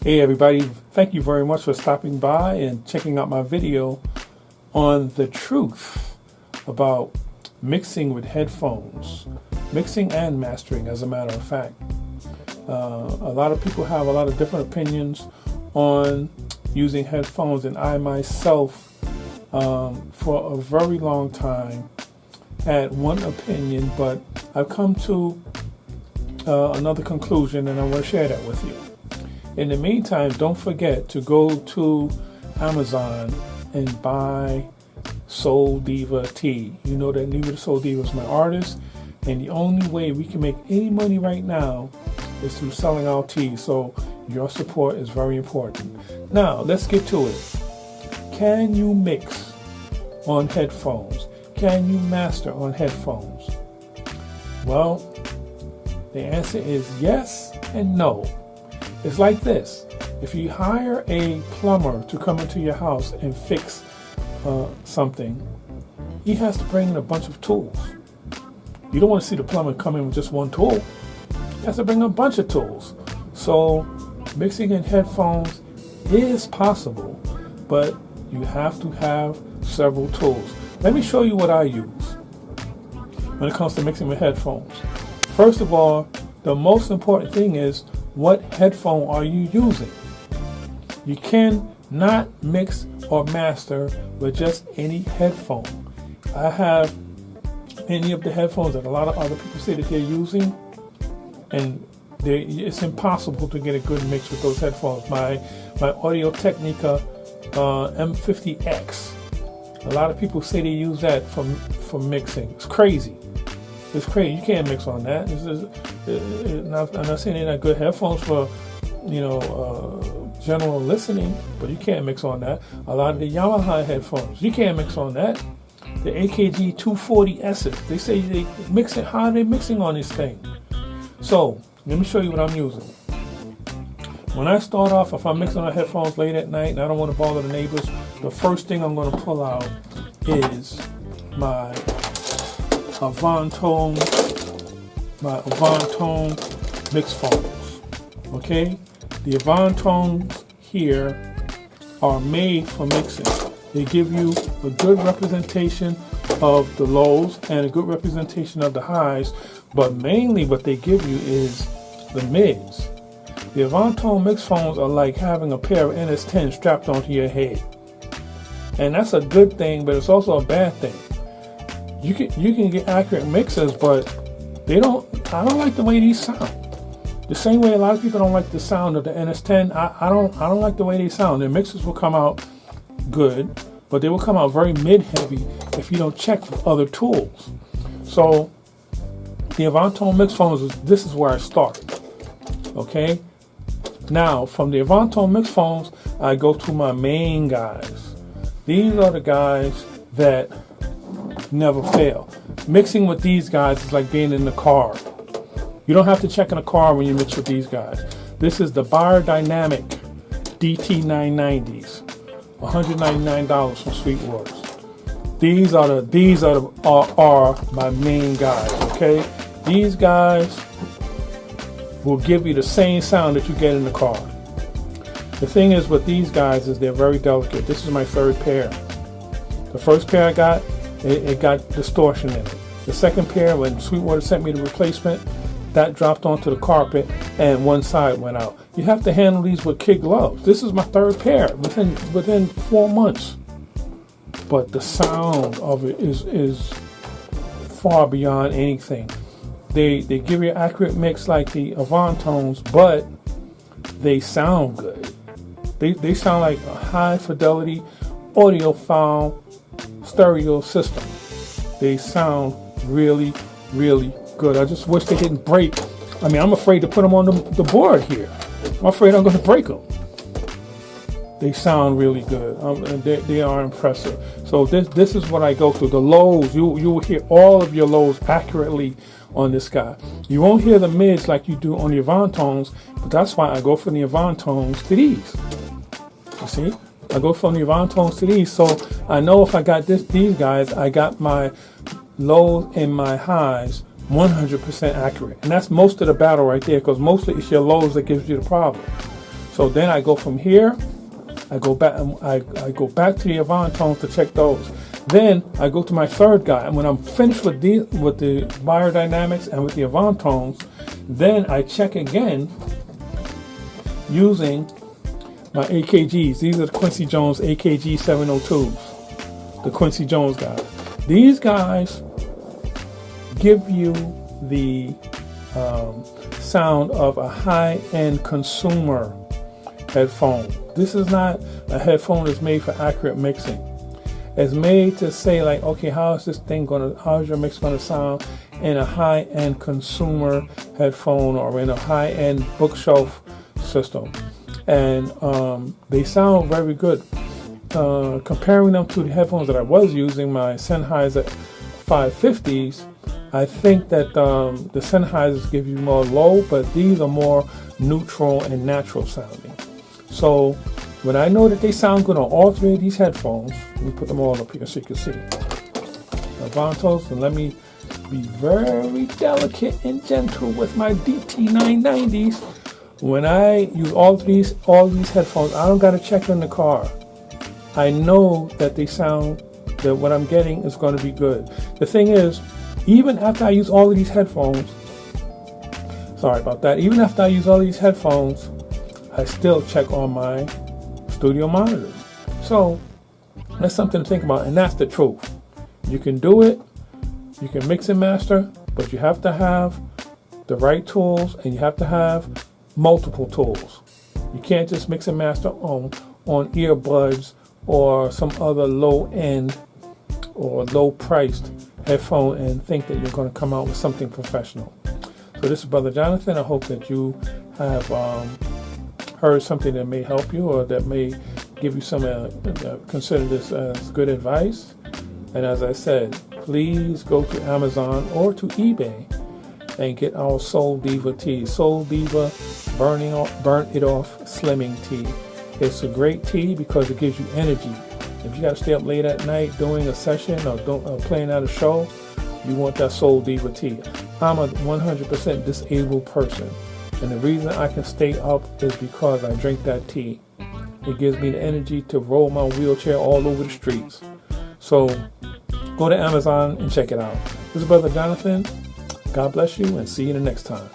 Hey everybody, thank you very much for stopping by and checking out my video on the truth about mixing with headphones. Mixing and mastering, as a matter of fact. A lot of people have a lot of different opinions on using headphones, and I myself, for a very long time, had one opinion, but I've come to another conclusion, and I want to share that with you. In the meantime, don't forget to go to Amazon and buy Soul Diva tea. You know that Diva the Soul Diva is my artist, and the only way we can make any money right now is through selling our tea. So your support is very important. Now, let's get to it. Can you mix on headphones? Can you master on headphones? Well, the answer is yes and no. It's like this. If you hire a plumber to come into your house and fix something, he has to bring in a bunch of tools. You don't want to see the plumber come in with just one tool. He has to bring a bunch of tools. So mixing in headphones is possible, but you have to have several tools. Let me show you what I use when it comes to mixing with headphones. First of all, the most important thing is, what headphone are you using? You cannot mix or master with just any headphone. I have many of the headphones that a lot of other people say that they're using, and it's impossible to get a good mix with those headphones. My Audio Technica M50X, a lot of people say they use that for mixing. It's crazy. It's crazy. You can't mix on that. I'm not saying they're not good headphones for, general listening, but you can't mix on that. A lot of the Yamaha headphones, you can't mix on that. The AKG 240S's, they say they mix it. How are they mixing on this thing? So let me show you what I'm using. When I start off, if I'm mixing on headphones late at night and I don't want to bother the neighbors, the first thing I'm going to pull out is my Avantone mix phones. Okay, the Avantones here are made for mixing. They give you a good representation of the lows and a good representation of the highs, but mainly what they give you is the mids. The Avantone mix phones are like having a pair of NS10 strapped onto your head, and that's a good thing, but it's also a bad thing. You can get accurate mixes, but I don't like the way these sound. The same way a lot of people don't like the sound of the NS10, I don't like the way they sound. Their mixes will come out good, but they will come out very mid-heavy if you don't check with other tools. So the Avantone mix phones, this is where I started. Okay? Now, from the Avantone mix phones, I go to my main guys. These are the guys that never fail. Mixing with these guys is like being in the car. You don't have to check in a car when you mix with these guys. This is the byerdynamic DT990s, $199 from Sweetwater's. These are my main guys. Okay, these guys will give you the same sound that you get in the car. The thing is with these guys is they're very delicate. This is my third pair. The first pair I got, it got distortion in it. The second pair, when Sweetwater sent me the replacement, that dropped onto the carpet and one side went out. You have to handle these with kid gloves. This is my third pair within 4 months. But the sound of it is far beyond anything. They give you an accurate mix like the Avantones, but they sound good. They sound like a high fidelity audiophile stereo system. They sound really, really good. I just wish they didn't break. I mean, I'm afraid to put them on the board here. I'm afraid I'm going to break them. They sound really good. They are impressive. So this is what I go through. The lows, you will hear all of your lows accurately on this guy. You won't hear the mids like you do on the Avantones, but that's why I go from the Avantones to these. You see? I go from the Avantones to these, so I know if I got these guys, I got my lows and my highs 100% accurate. And that's most of the battle right there, because mostly it's your lows that gives you the problem. So then I go from here, I go back to the Avant tones to check those. Then I go to my third guy, and when I'm finished with the byerdynamics and with the Avant tones, then I check again using my AKGs. These are the Quincy Jones AKG 702s, the Quincy Jones guys. These guys give you the sound of a high-end consumer headphone. This is not a headphone that's made for accurate mixing. It's made to say, like, okay, how's your mix gonna sound in a high-end consumer headphone or in a high-end bookshelf system? And they sound very good. Comparing them to the headphones that I was using, my Sennheiser 550s, I think that the Sennheisers give you more low, but these are more neutral and natural sounding. So when I know that they sound good on all three of these headphones, let me put them all up here so you can see. Avantos, and let me be very delicate and gentle with my DT990s. When I use all these headphones, I don't gotta check in the car. I know that they sound, that what I'm getting is going to be good. The thing is, even after I use all of these headphones, even after I use all these headphones, I still check on my studio monitors. So that's something to think about, and that's the truth. You can do it, you can mix and master, but you have to have the right tools, and you have to have multiple tools. You can't just mix and master on earbuds or some other low-end or low-priced headphone and think that you're going to come out with something professional. So this is Brother Jonathan. I hope that you have heard something that may help you or that may give you some, consider this as good advice. And as I said, please go to Amazon or to eBay and get our Soul Diva tea. Soul Diva Burn It Off Slimming Tea. It's a great tea because it gives you energy. If you got to stay up late at night doing a session or playing at a show, you want that Soul Diva tea. I'm a 100% disabled person, and the reason I can stay up is because I drink that tea. It gives me the energy to roll my wheelchair all over the streets. So go to Amazon and check it out. This is Brother Jonathan. God bless you, and see you the next time.